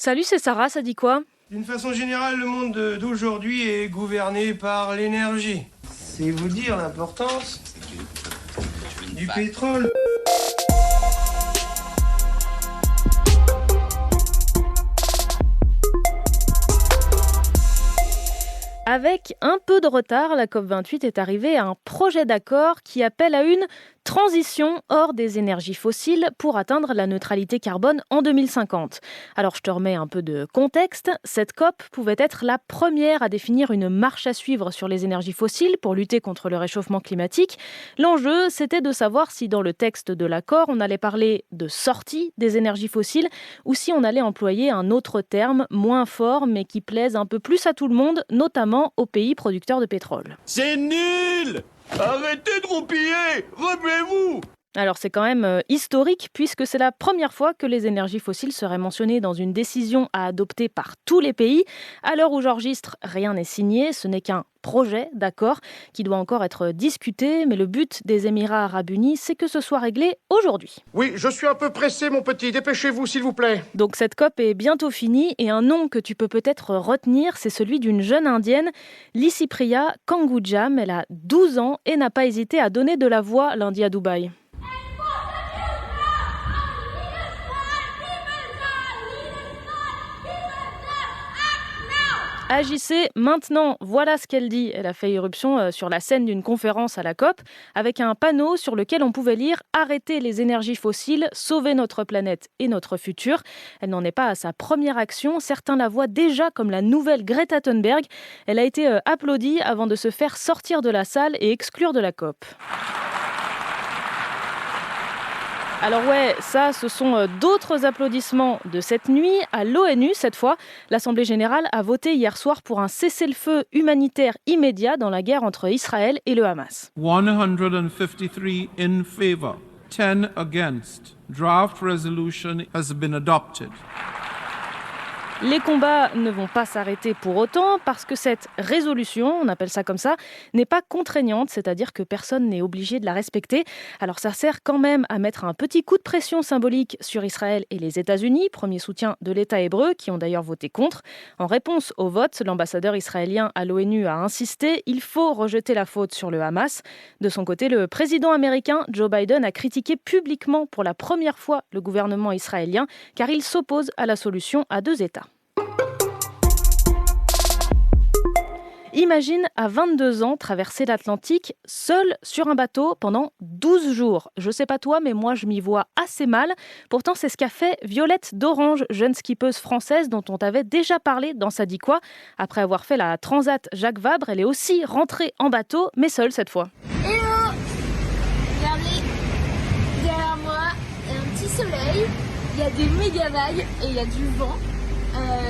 Salut, c'est Sarah, ça dit quoi? D'une façon générale, le monde d'aujourd'hui est gouverné par l'énergie. C'est vous dire l'importance du pétrole. Avec un peu de retard, la COP28 est arrivée à un projet d'accord qui appelle à une transition hors des énergies fossiles pour atteindre la neutralité carbone en 2050. Alors je te remets un peu de contexte. Cette COP pouvait être la première à définir une marche à suivre sur les énergies fossiles pour lutter contre le réchauffement climatique. L'enjeu, c'était de savoir si dans le texte de l'accord, on allait parler de sortie des énergies fossiles ou si on allait employer un autre terme moins fort mais qui plaise un peu plus à tout le monde, notamment aux pays producteurs de pétrole. C'est nul! Arrêtez de roupiller! Rappelez-vous! Alors c'est quand même historique puisque c'est la première fois que les énergies fossiles seraient mentionnées dans une décision à adopter par tous les pays. À l'heure où j'enregistre, rien n'est signé, ce n'est qu'un projet d'accord qui doit encore être discuté, mais le but des Émirats arabes unis, c'est que ce soit réglé aujourd'hui. Oui, je suis un peu pressé, mon petit. Dépêchez-vous, s'il vous plaît. Donc cette COP est bientôt finie et un nom que tu peux peut-être retenir, c'est celui d'une jeune indienne, Lysipriya Kangujam. Elle a 12 ans et n'a pas hésité à donner de la voix lundi à Dubaï. Agissez maintenant, voilà ce qu'elle dit. Elle a fait irruption sur la scène d'une conférence à la COP avec un panneau sur lequel on pouvait lire « Arrêtez les énergies fossiles, sauvez notre planète et notre futur ». Elle n'en est pas à sa première action. Certains la voient déjà comme la nouvelle Greta Thunberg. Elle a été applaudie avant de se faire sortir de la salle et exclure de la COP. Alors ouais, ça, ce sont d'autres applaudissements de cette nuit. À l'ONU, cette fois, l'Assemblée générale a voté hier soir pour un cessez-le-feu humanitaire immédiat dans la guerre entre Israël et le Hamas. 153 in favor, 10 against. Draft resolution has been adopted. Les combats ne vont pas s'arrêter pour autant parce que cette résolution, on appelle ça comme ça, n'est pas contraignante, c'est-à-dire que personne n'est obligé de la respecter. Alors ça sert quand même à mettre un petit coup de pression symbolique sur Israël et les États-Unis, premier soutien de l'État hébreu, qui ont d'ailleurs voté contre. En réponse au vote, l'ambassadeur israélien à l'ONU a insisté, il faut rejeter la faute sur le Hamas. De son côté, le président américain Joe Biden a critiqué publiquement pour la première fois le gouvernement israélien, car il s'oppose à la solution à deux États. Imagine à 22 ans traverser l'Atlantique seul sur un bateau pendant 12 jours. Je sais pas toi, mais moi je m'y vois assez mal. Pourtant, c'est ce qu'a fait Violette d'Orange, jeune skippeuse française dont on t'avait déjà parlé dans Ça dit quoi. Après avoir fait la Transat Jacques Vabre, elle est aussi rentrée en bateau, mais seule cette fois. Hello! Regardez, derrière moi, il y a un petit soleil, il y a des méga vagues et il y a du vent.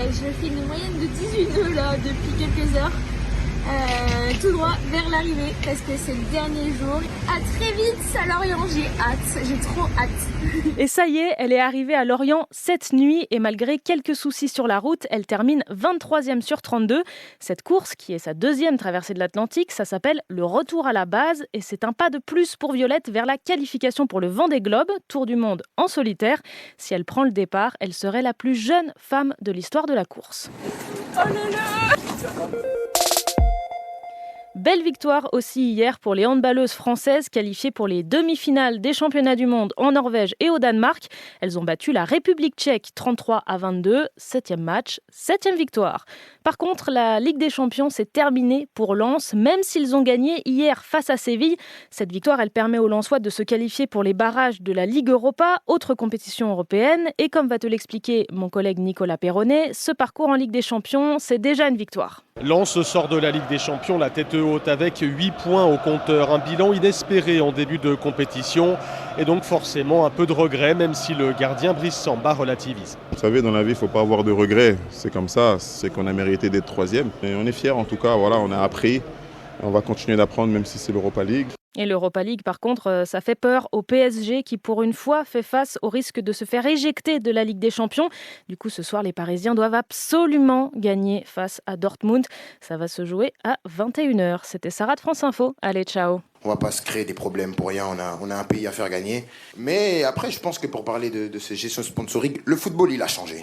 Je fais une moyenne de 18 nœuds là depuis quelques heures. Tout droit vers l'arrivée parce que c'est le dernier jour. À très vite à Lorient, j'ai trop hâte. Et ça y est, elle est arrivée à Lorient cette nuit et malgré quelques soucis sur la route, elle termine 23e sur 32. Cette course, qui est sa deuxième traversée de l'Atlantique, ça s'appelle le retour à la base et c'est un pas de plus pour Violette vers la qualification pour le Vendée Globe, tour du monde en solitaire. Si elle prend le départ, elle serait la plus jeune femme de l'histoire de la course. Oh là là! Belle victoire aussi hier pour les handballeuses françaises qualifiées pour les demi-finales des championnats du monde en Norvège et au Danemark. Elles ont battu la République tchèque 33-22, 7e match, 7e victoire. Par contre, la Ligue des champions s'est terminée pour Lens, même s'ils ont gagné hier face à Séville. Cette victoire, elle permet aux Lensois de se qualifier pour les barrages de la Ligue Europa, autre compétition européenne. Et comme va te l'expliquer mon collègue Nicolas Perronnet, ce parcours en Ligue des champions, c'est déjà une victoire. Lens sort de la Ligue des champions la tête haute avec 8 points au compteur. Un bilan inespéré en début de compétition et donc forcément un peu de regret, même si le gardien Brice Samba relativise. Vous savez, dans la vie, il ne faut pas avoir de regrets. C'est comme ça, c'est qu'on a mérité d'être troisième. Et on est fiers en tout cas, voilà, on a appris. On va continuer d'apprendre même si c'est l'Europa League. Et l'Europa League, par contre, ça fait peur au PSG qui, pour une fois, fait face au risque de se faire éjecter de la Ligue des Champions. Du coup, ce soir, les Parisiens doivent absolument gagner face à Dortmund. Ça va se jouer à 21h. C'était Sarah de France Info. Allez, ciao. On va pas se créer des problèmes pour rien, on a un pays à faire gagner. Mais après, je pense que pour parler de ces gestions sponsoring, le football, il a changé.